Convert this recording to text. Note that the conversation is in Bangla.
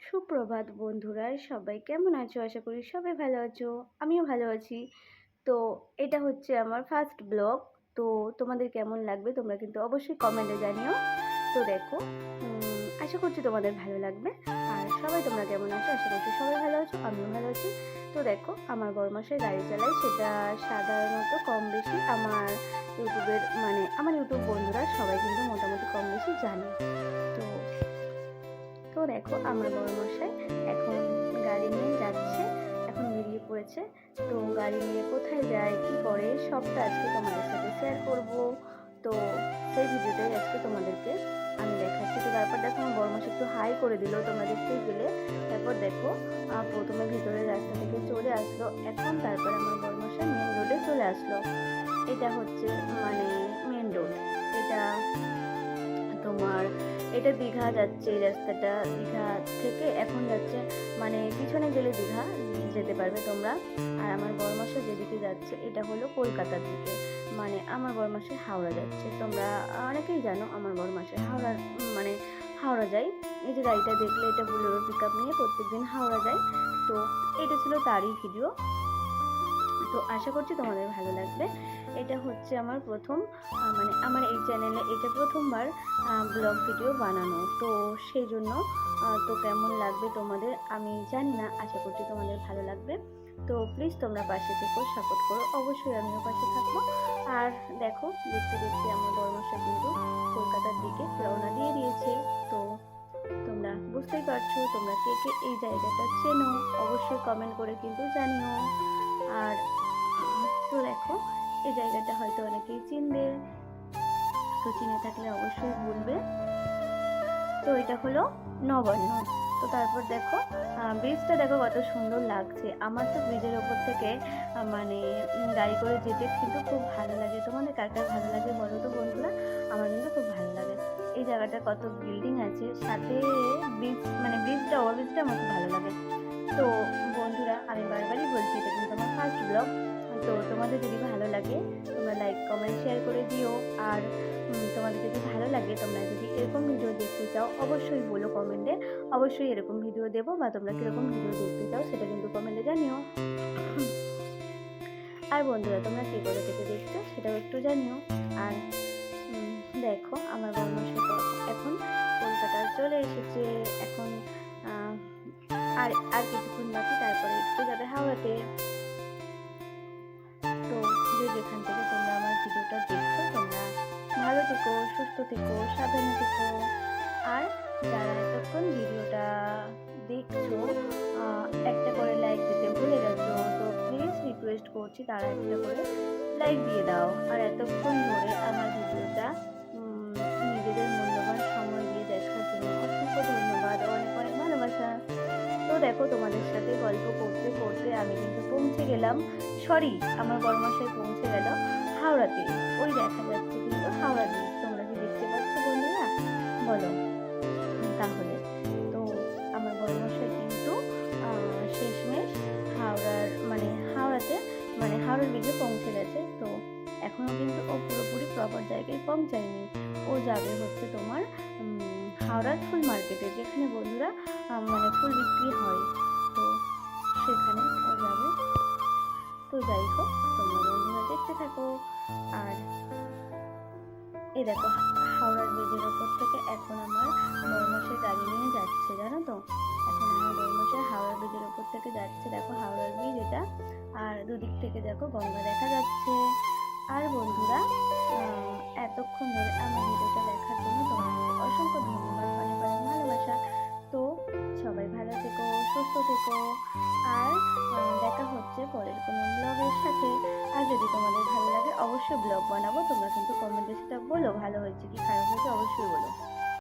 সুপ্রভাত বন্ধুরা, সবাই কেমন আছো? আশা করি সবাই ভালো আছো। আমিও ভালো আছি। তো এটা হচ্ছে আমার ফার্স্ট ব্লগ। তো তোমাদের কেমন লাগবে তোমরা কিন্তু অবশ্যই কমেন্টে জানিও। তো দেখো, আশা করছি তোমাদের ভালো লাগবে। আর সবাই তোমরা কেমন আছো? আশা করছি সবাই ভালো আছো, আমিও ভালো আছি। তো দেখো, আমার বড়মশাই গাড়ি চালায়, সেটা সাধারণত কম বেশি আমার ইউটিউব বন্ধুরা সবাই কিন্তু মোটামুটি কম বেশি জানে। তো তো দেখো, আমার বড়মশাই এখন গাড়ি নিয়ে যাচ্ছে, এখন বেরিয়ে পড়েছে। তো গাড়ি নিয়ে কোথায় যায়, কি করে, সবটা আজকে তোমাদের সাথে শেয়ার করব। তো সেই ভিডিওটাই আজকে তোমাদেরকে আমি দেখাচ্ছি। তো তারপর দেখো, আমার বড়মশাই একটু হাই করে দিল, তোমরা দেখতেই পেলে। তারপর দেখো, প্রথমে ভিতরের রাস্তা থেকে চলে আসলো, এখন তারপর আমার বড়মশাই মেন রোডে চলে আসলো। এটা হচ্ছে মেন রোড। এটা তোমার এটা দীঘা যাচ্ছে, এই রাস্তাটা দীঘা থেকে এখন যাচ্ছে, পিছনে গেলে দীঘা যেতে পারবে তোমরা। আর আমার বড়মশাই যেদিকে যাচ্ছে এটা হলো কলকাতার দিকে, আমার বড়মশাই হাওড়া যাচ্ছে। তোমরা অনেকেই জানো আমার বড়মশাই হাওড়া যায়। এই যে গাড়িটা দেখলে, এটা বোলেরো পিকআপ নিয়ে প্রত্যেকদিন হাওড়া যায়। তো এটা ছিল তারই ভিডিও। তো আশা করছি তোমাদের ভালো লাগবে। এটা হচ্ছে আমার প্রথম আমার এই চ্যানেলে এটা প্রথমবার ব্লগ ভিডিও বানানো। তো সেই জন্য তো কেমন লাগবে তোমাদের আমি জানি না, আশা করছি তোমাদের ভালো লাগবে। তো প্লিজ তোমরা পাশে থেকো, সাপোর্ট করো, অবশ্যই আমিও পাশে থাকবো। আর দেখো, দেখতে দেখতে আমার বড়মশাই কিন্তু কলকাতার দিকে রওনা দিয়ে দিয়েছে। তো তোমরা বুঝতেই পারছো, তোমরা কে কে এই জায়গাটা চেনো অবশ্যই কমেন্ট করে কিন্তু জানিও। আর তো দেখো, এই জায়গাটা হয়তো অনেকেই চিনবে, তো চিনে থাকলে অবশ্যই বলবে। তো এটা হলো নবান্ন। তো তারপর দেখো, ব্রিজটা দেখো কত সুন্দর লাগছে। আমার তো ব্রিজের ওপর থেকে গাড়ি করে যেতে কিন্তু খুব ভালো লাগে। তোমাদের কার কার ভালো লাগে বলো তো বন্ধুরা? আমার কিন্তু খুব ভালো লাগে। এই জায়গাটা কত বিল্ডিং আছে, সাথে ব্রিজটা ওভারব্রিজটা আমার খুব ভালো লাগে। তো বন্ধুরা, আমি বারবারই বলছি, এটা কিন্তু আমার ফার্স্ট ব্লগ। তো তোমাদের যদি ভালো লাগে তোমরা লাইক কমেন্ট শেয়ার করে দিও। আর তোমাদের যদি ভালো লাগে, তোমরা যদি এরকম ভিডিও দেখতে চাও অবশ্যই বলো কমেন্টে, অবশ্যই এরকম ভিডিও দেবো। বা তোমরা কীরকম ভিডিও দেখতে চাও সেটা কিন্তু কমেন্টে জানিও। আর বন্ধুরা, তোমরা কে কোথা থেকে দেখছো সেটাও একটু জানিও। আর দেখো, আমার বড়মশাই এখন কলকাতা চলে এসেছে। এখন আর আর কিছুক্ষণ বাকি, তারপরে একটু যাবে হাওড়াতে। তো যেখান থেকে তোমরা আমার ভিডিওটা দেখছো, তোমরা ভালো থেকো, সুস্থ থেকো, সাবধানে থেকো। আর যারা এতক্ষণ ভিডিওটা দেখছো, একটা করে লাইক দিতে ভুলে গেছো, তো প্লিজ রিকোয়েস্ট করছি তারা একটা করে লাইক দিয়ে দাও। আর এতক্ষণ ধরে আমার ভিডিওটা নিজেদের মূল্যবান সময় দিয়ে দেখার জন্য অসংখ্য ধন্যবাদ, অনেক অনেক ভালোবাসা। তো দেখো, তোমাদের সাথে গল্প করতে করতে আমি কিন্তু পৌঁছে গেলাম, আমার বড়মশাই পৌঁছে গেল হাওড়াতে। ওই দেখা যাচ্ছে কিন্তু হাওড়া ব্রিজ, তোমরা কি দেখতে পাচ্ছ বন্ধুরা? বলো তাহলে। তো আমার বড়মশাই কিন্তু শেষমেশ হাওড়াতে হাওড়ার ব্রিজে পৌঁছে গেছে। তো এখনো কিন্তু ও পুরোপুরি প্রপার জায়গায় পৌঁছায়নি। ও যাবে হচ্ছে তোমার হাওড়ার ফুল মার্কেটে, যেখানে বন্ধুরা ফুল বিক্রি হয়। তো সেখানে ও যাবে। তো যাই হোক, তোমরা বন্ধুরা দেখতে থাকো। আর এই দেখো, হাওড়ার ব্রিজের ওপর থেকে এখন আমার বড়মশাই গাড়ি নিয়ে যাচ্ছে, জানো তো। এখন আমার বড়মশাই হাওড়ার ব্রিজের ওপর থেকে যাচ্ছে। দেখো হাওড়ার ব্রিজ এটা, আর দুদিক থেকে দেখো গঙ্গা দেখা যাচ্ছে। আর বন্ধুরা, এতক্ষণ ধরে আমার ভিডিওটা দেখার জন্য তোমাদের অসংখ্য ধন্যবাদ, অনেক অনেক ভালোবাসা। তো সবাই ভালো থেকো, সুস্থ থেকো। আর দেখা হচ্ছে পরের কোনো ব্লগের সাথে। আর যদি তোমাদের ভালো লাগে অবশ্যই ব্লগ বানাবো। তোমরা কিন্তু কমেন্টে সেটা বলো, ভালো হয়েছে কি খারাপ হয়েছে অবশ্যই বলো।